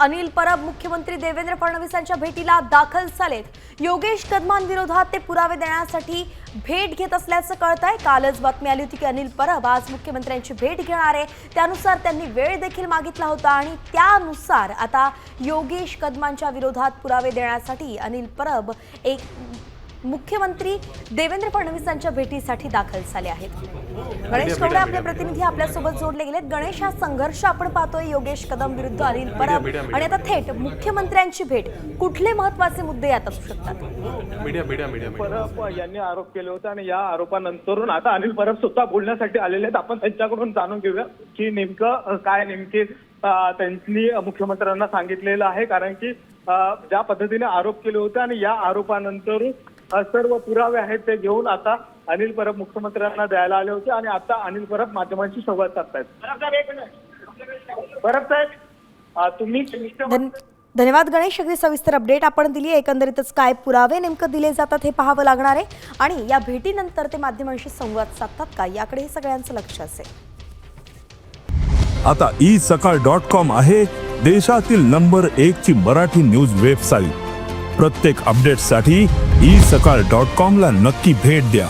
अनिल परब मुख्यमंत्री देवेंद्र फडणवीसांच्या भेटीला दाखल झालेत। योगेश कदमांविरोधात ते पुरावे देण्यासाठी भेट घेत असल्याचं कळतंय। कालच बातमी आली होती की अनिल परब आज मुख्यमंत्र्यांची भेट घेणार आहे। त्यानुसार त्यांनी वेळ देखील मागितला होता आणि त्यानुसार आता योगेश कदमांच्या विरोधात पुरावे देण्यासाठी अनिल परब मुख्यमंत्री देवेंद्र फडणवीसांच्या भेटीसाठी दाखल झाले आहेत। गणेश कवडे आपले प्रतिनिधी आपल्यासोबत जोडले गेलेत। गणेश, हा संघर्ष आपण पाहतोय योगेश कदम विरुद्ध अनिल परब आणि आता थेट मुख्यमंत्र्यांची भेट, कुठले महत्त्वाचे मुद्दे यात असू शकतात? परब यांनी आरोप केले होते आणि या आरोपानंतरून आता अनिल परब स्वतः बोलण्यासाठी आलेले आहेत। आपण त्यांच्याकडून जाणून घेऊया की नेमकं काय त्यांनी मुख्यमंत्र्यांना सांगितलेलं आहे, कारण की ज्या पद्धतीने आरोप केले होते आणि या आरोपानंतर सर्व पुरावे आहेत ते घेऊन आता अनिल परब मुख्यमंत्र्यांना द्यायला आले होते आणि आता अनिल परब माध्यमांशी संवाद साधतायत। परब साहेब, तुम्ही धन्यवाद गणेश, अगदी सविस्तर अपडेट आपण दिली। एकंदरीतच काय पुरावे नेमकं दिले जातात हे पाहावं लागणार आहे आणि या भेटीनंतर ते माध्यमांशी संवाद साधतात का याकडे सगळ्यांचं लक्ष असेल। आता isakal.com आहे देशातील नंबर 1 ची मराठी न्यूज वेबसाईट। प्रत्येक अपडेटसाठी isakal.com ला नक्की भेट द्या।